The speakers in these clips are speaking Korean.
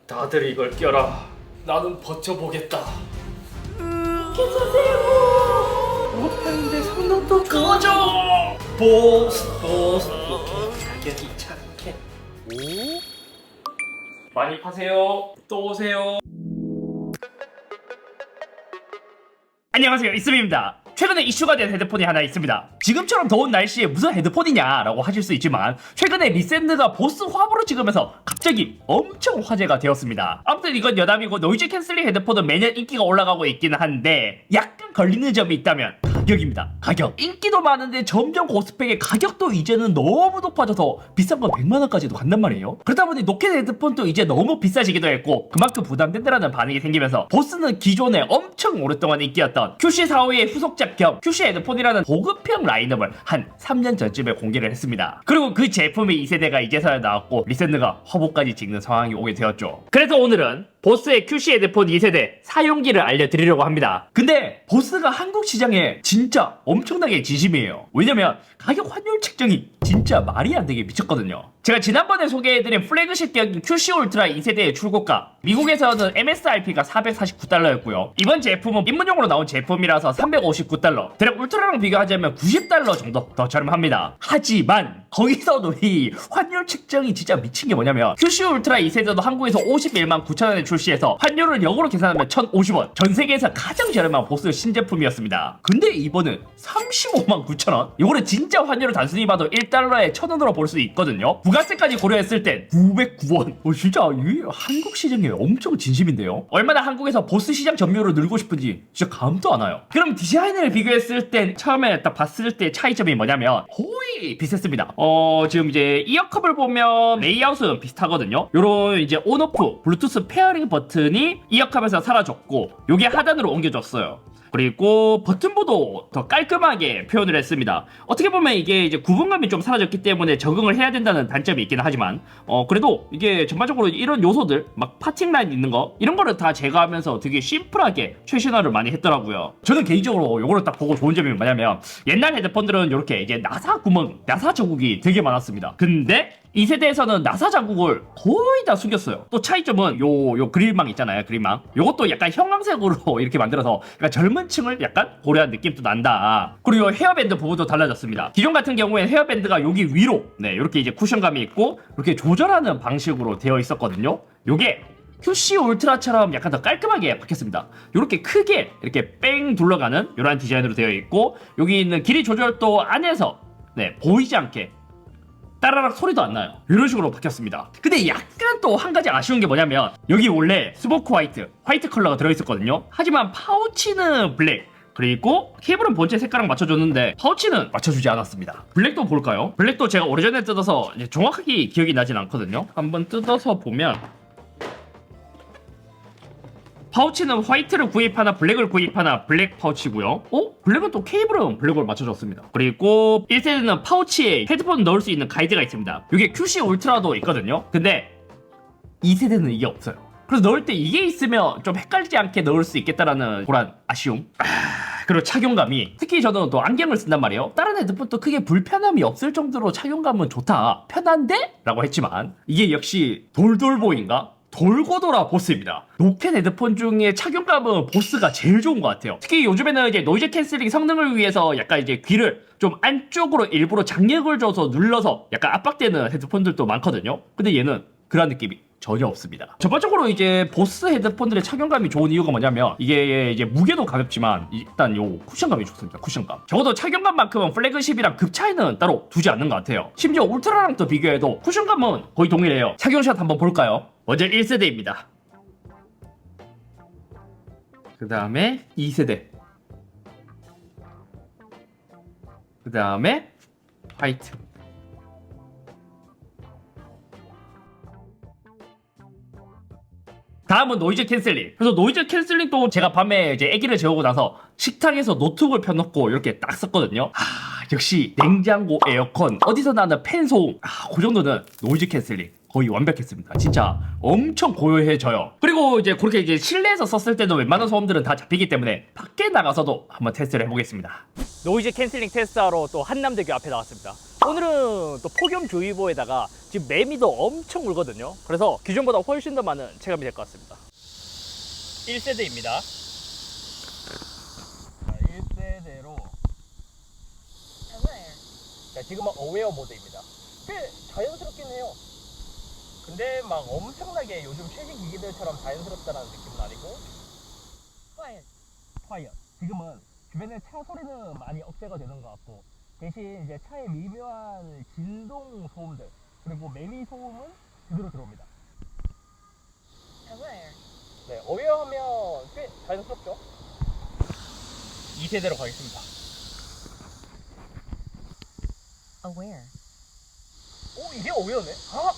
다들 이걸 껴라. 나는 버텨보겠다. 괜찮으세요? 못하는데 성능도 꺼져! 보스. 가격이 착해. 오? 많이 파세요. 또 오세요. 안녕하세요, 이스미입니다. 최근에 이슈가 된 헤드폰이 하나 있습니다. 지금처럼 더운 날씨에 무슨 헤드폰이냐라고 하실 수 있지만 최근에 리센드가 보스 화보를 찍으면서 갑자기 엄청 화제가 되었습니다. 아무튼 이건 여담이고 노이즈 캔슬링 헤드폰은 매년 인기가 올라가고 있기는 한데 약간 걸리는 점이 있다면 가격입니다. 가격. 인기도 많은데 점점 고스펙의 가격도 이제는 너무 높아져서 비싼 건 100만원까지도 간단 말이에요. 그러다 보니 노켓 헤드폰도 이제 너무 비싸지기도 했고 그만큼 부담된다라는 반응이 생기면서 보스는 기존에 엄청 오랫동안 인기였던 QC45의 후속작 겸 QC 헤드폰이라는 고급형 라인업을 한 3년 전쯤에 공개를 했습니다. 그리고 그 제품이 2세대가 이제서야 나왔고 리센드가 화보까지 찍는 상황이 오게 되었죠. 그래서 오늘은 보스의 QC 헤드폰 2세대 사용기를 알려드리려고 합니다. 근데 보스가 한국 시장에 진짜 엄청나게 진심이에요. 왜냐면 가격 환율 책정이 진짜 말이 안 되게 미쳤거든요. 제가 지난번에 소개해드린 플래그십격인 QC 울트라 2세대의 출고가 미국에서는 MSRP가 449달러였고요. 이번 제품은 입문용으로 나온 제품이라서 359달러. 대략 울트라랑 비교하자면 90달러 정도 더 저렴합니다. 하지만 거기서도 이 환율 책정이 진짜 미친 게 뭐냐면 QC 울트라 2세대도 한국에서 51만 9천원에 출시해서 환율을 역으로 계산하면 1,050원. 전 세계에서 가장 저렴한 보스 신제품이었습니다. 근데 이번은 35만 9천원? 이거를 진짜 환율을 단순히 봐도 1달러에 1,000원으로 볼 수 있거든요. 부가세까지 고려했을 땐 909원. 진짜 이 한국 시장에 엄청 진심인데요. 얼마나 한국에서 보스 시장 점유율을 늘고 싶은지 진짜 감도 안 와요. 그럼 디자인을 비교했을 땐 처음에 딱 봤을 때 차이점이 뭐냐면 거의 비슷했습니다. 지금 이제 이어컵을 보면 레이아웃은 비슷하거든요. 요런 이제 온오프 블루투스 페어링 버튼이 이어컵에서 사라졌고 요게 하단으로 옮겨졌어요. 그리고 버튼부도 더 깔끔하게 표현을 했습니다. 어떻게 보면 이게 이제 구분감이 좀 사라졌기 때문에 적응을 해야 된다는 단점이 있긴 하지만 그래도 이게 전반적으로 이런 요소들 막 파팅 라인 있는 거 이런 거를 다 제거하면서 되게 심플하게 최신화를 많이 했더라고요. 저는 개인적으로 요거를 딱 보고 좋은 점이 뭐냐면 옛날 헤드폰들은 이렇게 이제 나사 구멍, 나사 자국이 되게 많았습니다. 근데 이 세대에서는 나사 자국을 거의 다 숨겼어요. 또 차이점은 요 그릴망 있잖아요. 그릴망. 요것도 약간 형광색으로 이렇게 만들어서 약간 젊은 층을 약간 고려한 느낌도 난다. 그리고 헤어밴드 부분도 달라졌습니다. 기존 같은 경우에 헤어밴드가 여기 위로 이렇게 이제 쿠션감이 있고 이렇게 조절하는 방식으로 되어 있었거든요. 요게 QC 울트라처럼 약간 더 깔끔하게 바뀌었습니다. 이렇게 크게 이렇게 뺑 둘러가는 이런 디자인으로 되어 있고 여기 있는 길이 조절도 안에서 보이지 않게 따라락 소리도 안 나요. 이런 식으로 바뀌었습니다. 근데 약간 또 한 가지 아쉬운 게 뭐냐면 여기 원래 스모크 화이트 컬러가 들어있었거든요. 하지만 파우치는 블랙 그리고 케이블은 본체 색깔랑 맞춰줬는데 파우치는 맞춰주지 않았습니다. 블랙도 볼까요? 블랙도 제가 오래전에 뜯어서 이제 정확하게 기억이 나진 않거든요. 한번 뜯어서 보면 파우치는 화이트를 구입하나 블랙을 구입하나 블랙 파우치고요. 블랙은 또 케이블은 블랙으로 맞춰줬습니다. 그리고 1세대는 파우치에 헤드폰 넣을 수 있는 가이드가 있습니다. 이게 QC 울트라도 있거든요. 근데 2세대는 이게 없어요. 그래서 넣을 때 이게 있으면 좀 헷갈리지 않게 넣을 수 있겠다라는 그런 아쉬움. 그리고 착용감이 특히 저는 또 안경을 쓴단 말이에요. 다른 헤드폰도 크게 불편함이 없을 정도로 착용감은 좋다. 편한데? 라고 했지만 이게 역시 돌돌보인가? 돌고 돌아 보스입니다. 노켓 헤드폰 중에 착용감은 보스가 제일 좋은 것 같아요. 특히 요즘에는 이제 노이즈 캔슬링 성능을 위해서 약간 이제 귀를 좀 안쪽으로 일부러 장력을 줘서 눌러서 약간 압박되는 헤드폰들도 많거든요. 근데 얘는 그런 느낌이 전혀 없습니다. 전반적으로 이제 보스 헤드폰들의 착용감이 좋은 이유가 뭐냐면 이게 이제 무게도 가볍지만 일단 요 쿠션감이 좋습니다. 쿠션감. 적어도 착용감만큼은 플래그십이랑 급 차이는 따로 두지 않는 것 같아요. 심지어 울트라랑 또 비교해도 쿠션감은 거의 동일해요. 착용샷 한번 볼까요? 먼저 1세대입니다. 그 다음에 2세대. 그 다음에 화이트. 다음은 노이즈 캔슬링. 그래서 노이즈 캔슬링도 제가 밤에 이제 아기를 재우고 나서 식탁에서 노트북을 펴놓고 이렇게 딱 썼거든요. 역시 냉장고, 에어컨, 어디서 나는 팬 소음. 그 정도는 노이즈 캔슬링 거의 완벽했습니다. 진짜 엄청 고요해져요. 그리고 이제 그렇게 이제 실내에서 썼을 때도 웬만한 소음들은 다 잡히기 때문에 밖에 나가서도 한번 테스트를 해보겠습니다. 노이즈 캔슬링 테스트하러 또 한남대교 앞에 나왔습니다. 오늘은 또 폭염주의보에다가 지금 매미도 엄청 울거든요. 그래서 기존보다 훨씬 더 많은 체감이 될 것 같습니다. 1세대입니다. 1세대로 자, 지금은 어웨어 모드입니다. 꽤 자연스럽긴 해요. 근데 막 엄청나게 요즘 최신 기기들처럼 자연스럽다는 느낌은 아니고 quiet. 지금은 주변에 차 소리는 많이 억제가 되는 것 같고 대신 이제 차의 미묘한 진동 소음들 그리고 매미 소음은 그대로 들어옵니다. 네, 어웨어 하면 꽤 자연스럽죠? 2세대로 가겠습니다. Aware. 오, 이게 어웨어네? 아!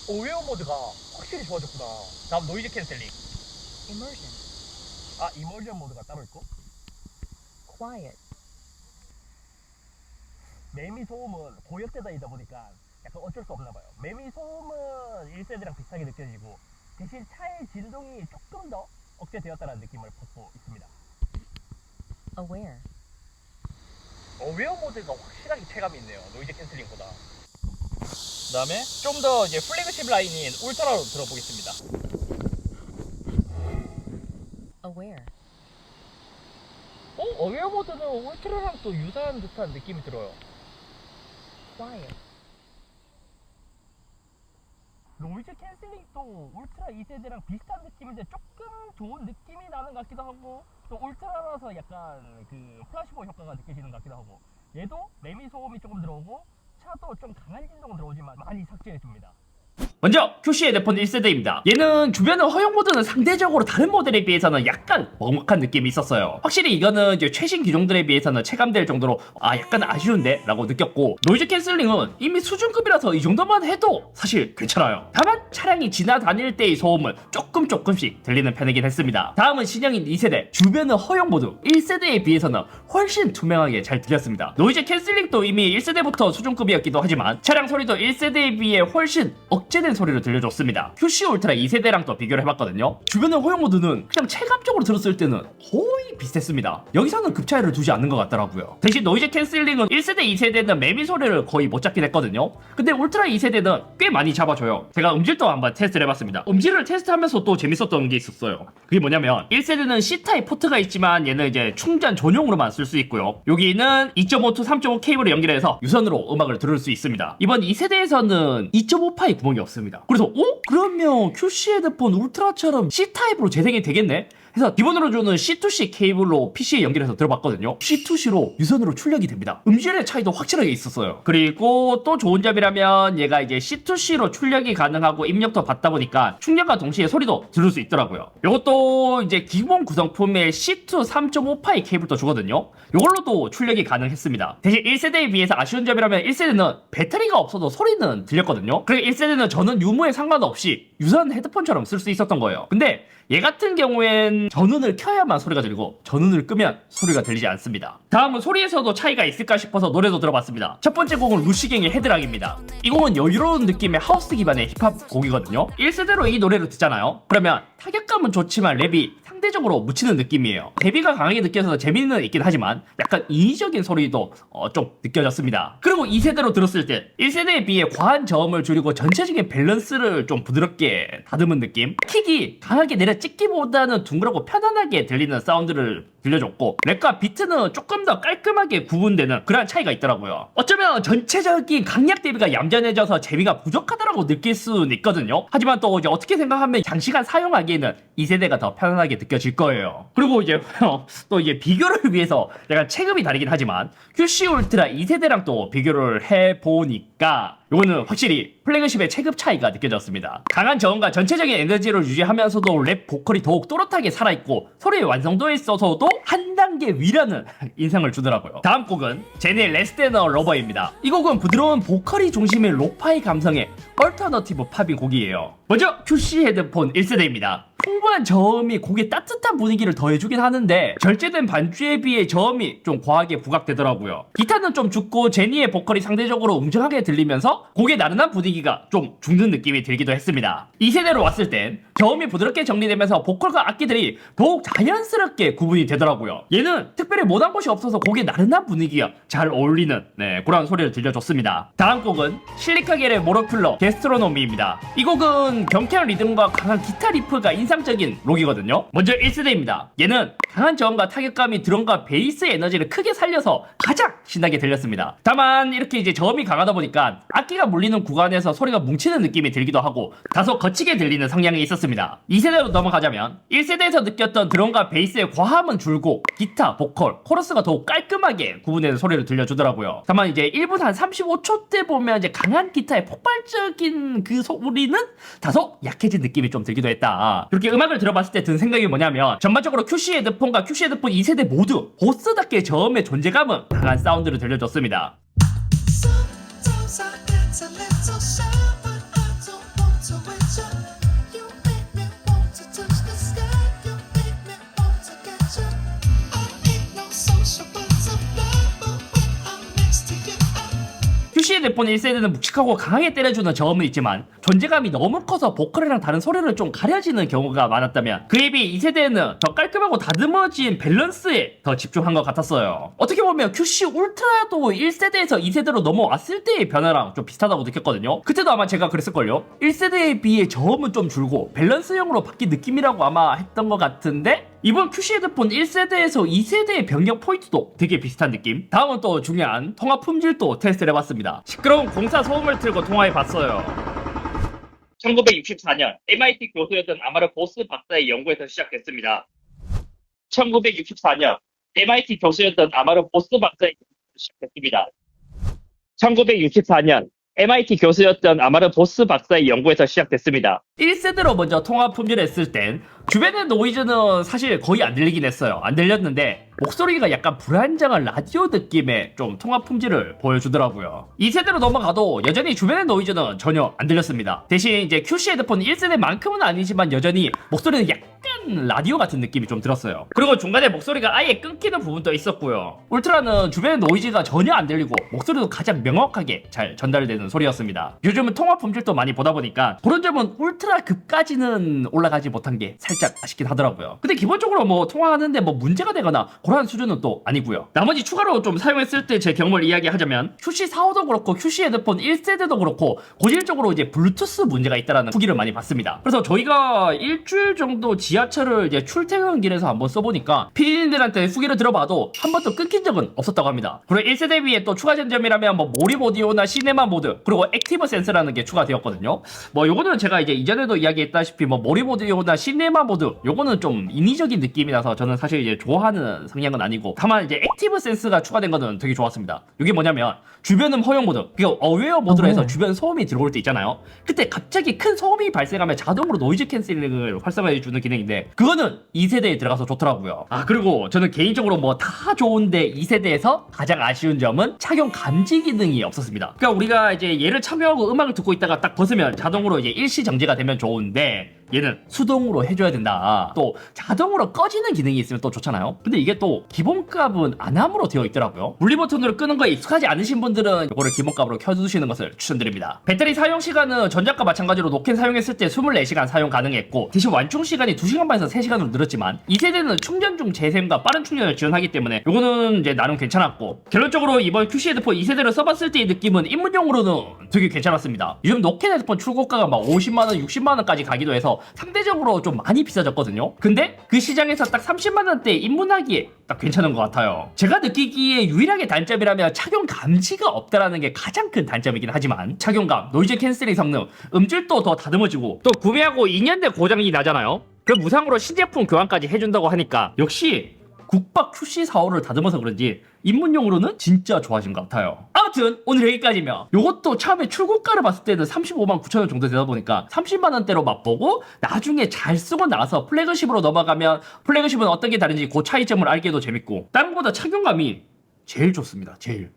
어웨어 모드가 확실히 좋아졌구나. 다음 노이즈 캔슬링. Immersion. 아, 이머전 모드가 따로 있고. Quiet. 매미 소음은 고역대다이다 보니까 약간 어쩔 수 없나 봐요. 매미 소음은 1세대랑 비슷하게 느껴지고 대신 차의 진동이 조금 더 억제되었다는 느낌을 받고 있습니다. Aware. 어웨어 모드가 확실하게 체감이 있네요. 노이즈 캔슬링보다. 그 다음에 좀 더 이제 플래그십 라인인 울트라로 들어보겠습니다. Aware. 어웨어 모드는 울트라랑 또 유사한 듯한 느낌이 들어요. Quiet. 노이즈 캔슬링도 울트라 2세대랑 비슷한 느낌인데 조금 좋은 느낌이 나는 것 같기도 하고 또 울트라라서 약간 그 플라시보 효과가 느껴지는 것 같기도 하고 얘도 매미 소음이 조금 들어오고 차도 좀 강한 진동은 들어오지만 많이 삭제해줍니다. 먼저 QC 헤드폰 1세대입니다. 얘는 주변의 허용 모드는 상대적으로 다른 모델에 비해서는 약간 먹먹한 느낌이 있었어요. 확실히 이거는 이제 최신 기종들에 비해서는 체감될 정도로 약간 아쉬운데 라고 느꼈고 노이즈 캔슬링은 이미 수준급이라서 이 정도만 해도 사실 괜찮아요. 다만 차량이 지나다닐 때의 소음은 조금씩 들리는 편이긴 했습니다. 다음은 신형인 2세대 주변의 허용 모드 1세대에 비해서는 훨씬 투명하게 잘 들렸습니다. 노이즈 캔슬링도 이미 1세대부터 수준급이었기도 하지만 차량 소리도 1세대에 비해 훨씬 억제된 소리로 들려줬습니다. QC 울트라 2세대랑 또 비교를 해봤거든요. 주변의 허용 모드는 그냥 체감적으로 들었을 때는 거의 비슷했습니다. 여기서는 급 차이를 두지 않는 것 같더라고요. 대신 노이즈 캔슬링은 1세대, 2세대는 매미 소리를 거의 못 잡긴 했거든요. 근데 울트라 2세대는 꽤 많이 잡아줘요. 제가 음질도 한번 테스트를 해봤습니다. 음질을 테스트하면서 또 재밌었던 게 있었어요. 그게 뭐냐면 1세대는 C타입 포트가 있지만 얘는 이제 충전 전용으로만 쓸 수 있고요. 여기는 2.5 to 3.5 케이블을 연결해서 유선으로 음악을 들을 수 있습니다. 이번 2세대에서는 2.5파이 구멍이 없습니다. 그래서 그러면 QC 헤드폰 울트라처럼 C타입으로 재생이 되겠네? 해서 기본으로 주는 C2C 케이블로 PC에 연결해서 들어봤거든요. C2C로 유선으로 출력이 됩니다. 음질의 차이도 확실하게 있었어요. 그리고 또 좋은 점이라면 얘가 이제 C2C로 출력이 가능하고 입력도 받다 보니까 충전과 동시에 소리도 들을 수 있더라고요. 이것도 이제 기본 구성품에 C2 3.5파이 케이블도 주거든요. 이걸로도 출력이 가능했습니다. 대신 1세대에 비해서 아쉬운 점이라면 1세대는 배터리가 없어도 소리는 들렸거든요. 그리고 1세대는 저는 유무에 상관없이 유선 헤드폰처럼 쓸 수 있었던 거예요. 근데 얘 같은 경우엔 전원을 켜야만 소리가 들리고 전원을 끄면 소리가 들리지 않습니다. 다음은 소리에서도 차이가 있을까 싶어서 노래도 들어봤습니다. 첫 번째 곡은 루시갱의 헤드락입니다. 이 곡은 여유로운 느낌의 하우스 기반의 힙합 곡이거든요. 1세대로 이 노래를 듣잖아요. 그러면 타격감은 좋지만 랩이 상대적으로 묻히는 느낌이에요. 데뷔가 강하게 느껴서 재미는 있긴 하지만 약간 인위적인 소리도 좀 느껴졌습니다. 그리고 2세대로 들었을 때 1세대에 비해 과한 저음을 줄이고 전체적인 밸런스를 좀 부드럽게 다듬은 느낌? 킥이 강하게 내려 찍기보다는 둥그렇고 편안하게 들리는 사운드를 들려줬고 랩과 비트는 조금 더 깔끔하게 구분되는 그런 차이가 있더라고요. 어쩌면 전체적인 강약 대비가 얌전해져서 재미가 부족하다라고 느낄 수는 있거든요. 하지만 또 이제 어떻게 생각하면 장시간 사용하기에는 2세대가 더 편안하게 느껴질 거예요. 그리고 이제 또 이제 비교를 위해서 약간 체급이 다르긴 하지만 QC 울트라 2세대랑 또 비교를 해보니까 이거는 확실히 플래그십의 체급 차이가 느껴졌습니다. 강한 저음과 전체적인 에너지를 유지하면서도 랩 보컬이 더욱 또렷하게 살아있고 소리의 완성도에 있어서도 한 단계 위라는 인상을 주더라고요. 다음 곡은 제니의 레스 댄 어 러버입니다. 이 곡은 부드러운 보컬이 중심의 로파이 감성의 얼터너티브 팝인 곡이에요. 먼저 QC 헤드폰 1세대입니다. 풍부한 저음이 곡에 따뜻한 분위기를 더해주긴 하는데 절제된 반주에 비해 저음이 좀 과하게 부각되더라고요. 기타는 좀 죽고 제니의 보컬이 상대적으로 웅장하게 들리면서 곡의 나른한 분위기가 좀 죽는 느낌이 들기도 했습니다. 이 세대로 왔을 땐 저음이 부드럽게 정리되면서 보컬과 악기들이 더욱 자연스럽게 구분이 되더라고요. 얘는 특별히 못한 곳이 없어서 곡의 나른한 분위기가 잘 어울리는 그런 소리를 들려줬습니다. 다음 곡은 실리카겔의 모로큘러 게스트로노미입니다. 이 곡은 경쾌한 리듬과 강한 기타 리프가 인상적인 록이거든요. 먼저 1세대입니다. 얘는 강한 저음과 타격감이 드럼과 베이스의 에너지를 크게 살려서 가장 신나게 들렸습니다. 다만 이렇게 이제 저음이 강하다 보니까 악기가 물리는 구간에서 소리가 뭉치는 느낌이 들기도 하고 다소 거치게 들리는 성향이 있었습니다. 2세대로 넘어가자면 1세대에서 느꼈던 드럼과 베이스의 과함은 줄고 기타, 보컬, 코러스가 더욱 깔끔하게 구분되는 소리를 들려주더라고요. 다만 이제 1분 한 35초 때 보면 이제 강한 기타의 폭발적인 그 소리는 다소 약해진 느낌이 좀 들기도 했다. 그렇게 음악을 들어봤을 때 든 생각이 뭐냐면 전반적으로 QC 헤드폰과 QC 헤드폰 2세대 모두 보스답게 저음의 존재감은 강한 사운드를 들려줬습니다. Sometimes I get a little shy, but I don't want to wait you. You make me want to touch the sky. You make me want to get you. I ain't no social butterfly, but when I'm next to you, QC 헤드폰 1세대는 묵직하고 강하게 때려주는 저음은 있지만 존재감이 너무 커서 보컬이랑 다른 소리를 좀 가려지는 경우가 많았다면 그에 비해 2세대는 더 깔끔하고 다듬어진 밸런스에 더 집중한 것 같았어요. 어떻게 보면 QC 울트라도 1세대에서 2세대로 넘어왔을 때의 변화랑 좀 비슷하다고 느꼈거든요. 그때도 아마 제가 그랬을걸요. 1세대에 비해 저음은 좀 줄고 밸런스형으로 바뀐 느낌이라고 아마 했던 것 같은데 이번 QC 헤드폰 1세대에서 2세대의 변경 포인트도 되게 비슷한 느낌. 다음은 또 중요한 통화 품질도 테스트를 해봤습니다. 시끄러운 공사 소음을 틀고 통화해봤어요. 1964년 MIT 교수였던 아마르 보스 박사의 연구에서 시작됐습니다. 1964년 MIT 교수였던 아마르 보스 박사의 연구에서 시작됐습니다. 1964년 MIT 교수였던 아마르 보스 박사의 연구에서 시작됐습니다. 1세대로 먼저 통화 품질을 했을 땐 주변의 노이즈는 사실 거의 안 들리긴 했어요. 안 들렸는데 목소리가 약간 불안정한 라디오 느낌의 좀 통화 품질을 보여주더라고요. 2세대로 넘어가도 여전히 주변의 노이즈는 전혀 안 들렸습니다. 대신 이제 QC 헤드폰 1세대만큼은 아니지만 여전히 목소리는 약간 라디오 같은 느낌이 좀 들었어요. 그리고 중간에 목소리가 아예 끊기는 부분도 있었고요. 울트라는 주변의 노이즈가 전혀 안 들리고 목소리도 가장 명확하게 잘 전달되는 소리였습니다. 요즘은 통화 품질도 많이 보다 보니까 그런 점은 울트라급까지는 올라가지 못한 게 살짝 아쉽긴 하더라고요. 근데 기본적으로 뭐 통화하는데 뭐 문제가 되거나 그런 수준은 또 아니고요. 나머지 추가로 좀 사용했을 때 제 경험을 이야기하자면 QC45도 그렇고 QC 헤드폰 1세대도 그렇고 고질적으로 이제 블루투스 문제가 있다라는 후기를 많이 봤습니다. 그래서 저희가 일주일 정도 지하철을 이제 출퇴근길에서 한번 써보니까 피디님들한테 후기를 들어봐도 한 번도 끊긴 적은 없었다고 합니다. 그리고 1세대 위에 또 추가된 점이라면 뭐 몰입 오디오나 시네마 모드 그리고 액티브 센서라는 게 추가되었거든요. 뭐 요거는 제가 이제 이전에도 이야기했다시피 뭐 몰입 오디오나 시네마 모드 요거는 좀 인위적인 느낌이 나서 저는 사실 이제 좋아하는 성향은 아니고 다만 이제 액티브 센스가 추가된 거는 되게 좋았습니다. 이게 뭐냐면 주변음 허용 모드, 그게 어웨어 모드로 해서 주변 소음이 들어올 때 있잖아요. 그때 갑자기 큰 소음이 발생하면 자동으로 노이즈 캔슬링을 활성화해주는 기능인데 그거는 2세대에 들어가서 좋더라고요. 아 그리고 저는 개인적으로 뭐 다 좋은데 2세대에서 가장 아쉬운 점은 착용 감지 기능이 없었습니다. 그러니까 우리가 이제 얘를 착용하고 음악을 듣고 있다가 딱 벗으면 자동으로 이제 일시 정지가 되면 좋은데 얘는 수동으로 해줘야 된다. 또 자동으로 꺼지는 기능이 있으면 또 좋잖아요. 근데 이게 또 기본값은 안함으로 되어 있더라고요. 분리 버튼으로 끄는 거에 익숙하지 않으신 분들은 이거를 기본값으로 켜두시는 것을 추천드립니다. 배터리 사용 시간은 전작과 마찬가지로 노캔 사용했을 때 24시간 사용 가능했고 대신 완충 시간이 2시간 반에서 3시간으로 늘었지만 2세대는 충전 중 재샘과 빠른 충전을 지원하기 때문에 이거는 이제 나름 괜찮았고 결론적으로 이번 QC 헤드폰 2세대를 써봤을 때의 느낌은 입문용으로는 되게 괜찮았습니다. 요즘 노캔 헤드폰 출고가가 막 50만원, 60만원까지 가기도 해서 상대적으로 좀 많이 비싸졌거든요. 근데 그 시장에서 딱 30만원대에 입문하기에 딱 괜찮은 것 같아요. 제가 느끼기에 유일하게 단점이라면 착용 감지가 없다라는 게 가장 큰 단점이긴 하지만 착용감, 노이즈 캔슬링 성능, 음질도 더 다듬어지고 또 구매하고 2년 대 고장이 나잖아요. 그 무상으로 신제품 교환까지 해준다고 하니까 역시 국밥 QC45를 다듬어서 그런지 입문용으로는 진짜 좋아진 것 같아요. 아무튼 오늘 여기까지면 요것도 처음에 출고가를 봤을 때는 35만 9천원 정도 되다 보니까 30만원대로 맛보고 나중에 잘 쓰고 나서 플래그십으로 넘어가면 플래그십은 어떤 게 다른지 그 차이점을 알기도 재밌고 다른 것보다 착용감이 제일 좋습니다. 제일.